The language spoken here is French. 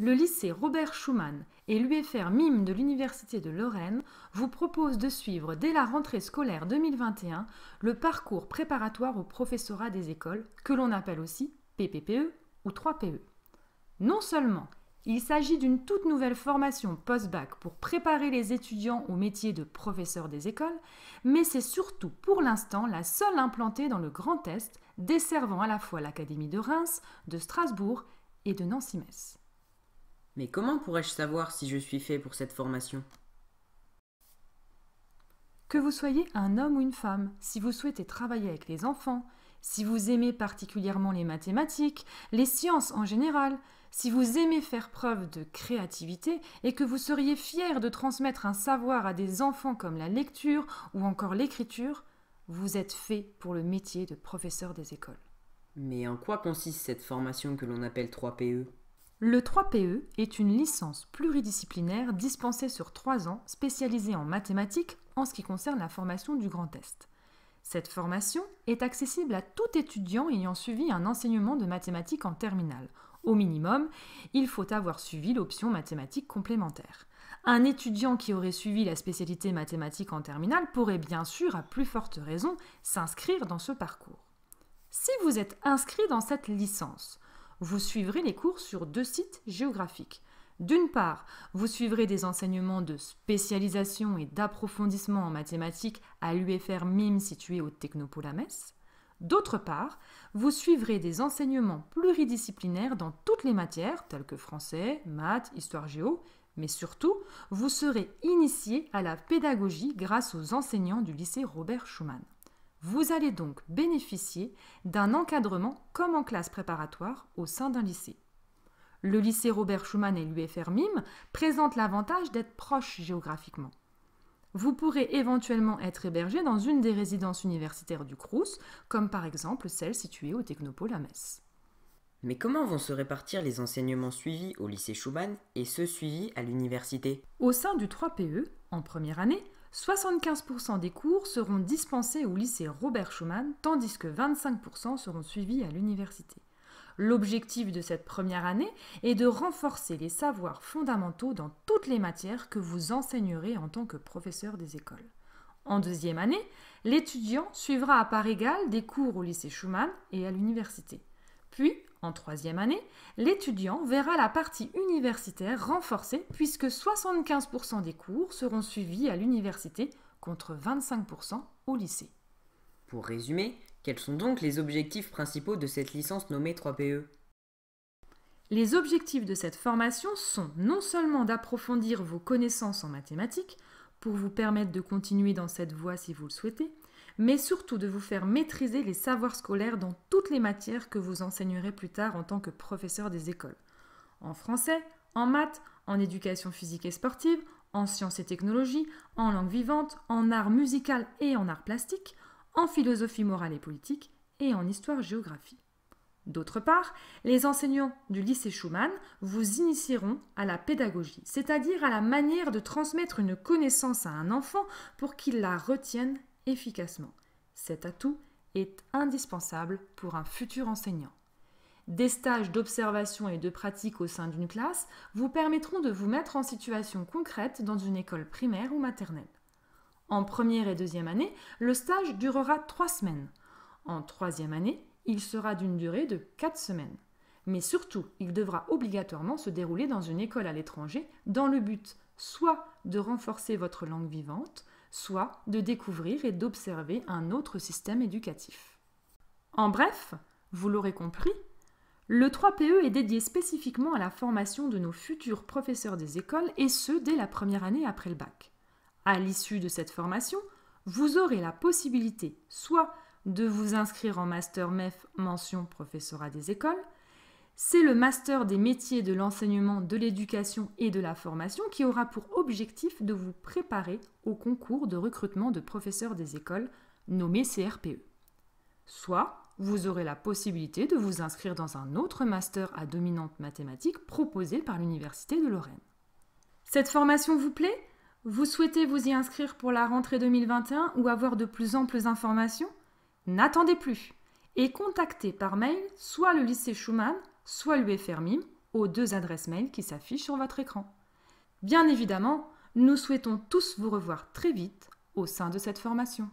Le lycée Robert Schuman et l'UFR MIME de l'Université de Lorraine vous proposent de suivre dès la rentrée scolaire 2021 le parcours préparatoire au professorat des écoles, que l'on appelle aussi PPPE ou 3PE. Non seulement il s'agit d'une toute nouvelle formation post-bac pour préparer les étudiants au métier de professeur des écoles, mais c'est surtout pour l'instant la seule implantée dans le Grand Est, desservant à la fois l'Académie de Reims, de Strasbourg et de Nancy-Metz. Mais comment pourrais-je savoir si je suis fait pour cette formation? Que vous soyez un homme ou une femme, si vous souhaitez travailler avec les enfants, si vous aimez particulièrement les mathématiques, les sciences en général, si vous aimez faire preuve de créativité et que vous seriez fier de transmettre un savoir à des enfants comme la lecture ou encore l'écriture, vous êtes fait pour le métier de professeur des écoles. Mais en quoi consiste cette formation que l'on appelle 3PE? Le 3PE est une licence pluridisciplinaire dispensée sur 3 ans, spécialisée en mathématiques en ce qui concerne la formation du Grand Est. Cette formation est accessible à tout étudiant ayant suivi un enseignement de mathématiques en terminale. Au minimum, il faut avoir suivi l'option mathématiques complémentaire. Un étudiant qui aurait suivi la spécialité mathématiques en terminale pourrait bien sûr, à plus forte raison, s'inscrire dans ce parcours. Si vous êtes inscrit dans cette licence, vous suivrez les cours sur 2 sites géographiques. D'une part, vous suivrez des enseignements de spécialisation et d'approfondissement en mathématiques à l'UFR MIME situé au Technopôle à Metz. D'autre part, vous suivrez des enseignements pluridisciplinaires dans toutes les matières, telles que français, maths, histoire géo, mais surtout, vous serez initié à la pédagogie grâce aux enseignants du lycée Robert Schuman. Vous allez donc bénéficier d'un encadrement comme en classe préparatoire au sein d'un lycée. Le lycée Robert Schuman et l'UFR MIME présentent l'avantage d'être proches géographiquement. Vous pourrez éventuellement être hébergé dans une des résidences universitaires du Crous, comme par exemple celle située au Technopôle à Metz. Mais comment vont se répartir les enseignements suivis au lycée Schuman et ceux suivis à l'université? Au sein du 3PE, en première année, 75% des cours seront dispensés au lycée Robert Schuman, tandis que 25% seront suivis à l'université. L'objectif de cette première année est de renforcer les savoirs fondamentaux dans toutes les matières que vous enseignerez en tant que professeur des écoles. En deuxième année, l'étudiant suivra à part égale des cours au lycée Schuman et à l'université. Puis, en troisième année, l'étudiant verra la partie universitaire renforcée puisque 75% des cours seront suivis à l'université contre 25% au lycée. Pour résumer, quels sont donc les objectifs principaux de cette licence nommée 3PE? Les objectifs de cette formation sont non seulement d'approfondir vos connaissances en mathématiques, pour vous permettre de continuer dans cette voie si vous le souhaitez, mais surtout de vous faire maîtriser les savoirs scolaires dans toutes les matières que vous enseignerez plus tard en tant que professeur des écoles. En français, en maths, en éducation physique et sportive, en sciences et technologies, en langue vivante, en art musical et en art plastique, en philosophie morale et politique et en histoire-géographie. D'autre part, les enseignants du lycée Schuman vous initieront à la pédagogie, c'est-à-dire à la manière de transmettre une connaissance à un enfant pour qu'il la retienne efficacement. Cet atout est indispensable pour un futur enseignant. Des stages d'observation et de pratique au sein d'une classe vous permettront de vous mettre en situation concrète dans une école primaire ou maternelle. En première et deuxième année, le stage durera 3 semaines. En troisième année, il sera d'une durée de 4 semaines. Mais surtout, il devra obligatoirement se dérouler dans une école à l'étranger dans le but soit de renforcer votre langue vivante, soit de découvrir et d'observer un autre système éducatif. En bref, vous l'aurez compris, le 3PE est dédié spécifiquement à la formation de nos futurs professeurs des écoles et ce dès la première année après le bac. À l'issue de cette formation, vous aurez la possibilité soit de vous inscrire en Master MEF mention professorat des écoles. C'est le Master des métiers de l'enseignement, de l'éducation et de la formation qui aura pour objectif de vous préparer au concours de recrutement de professeurs des écoles nommé CRPE. Soit vous aurez la possibilité de vous inscrire dans un autre Master à dominante mathématique proposé par l'Université de Lorraine. Cette formation vous plaît ? Vous souhaitez vous y inscrire pour la rentrée 2021 ou avoir de plus amples informations ? N'attendez plus et contactez par mail soit le lycée Schuman, soit l'UFR MIME aux 2 adresses mail qui s'affichent sur votre écran. Bien évidemment, nous souhaitons tous vous revoir très vite au sein de cette formation.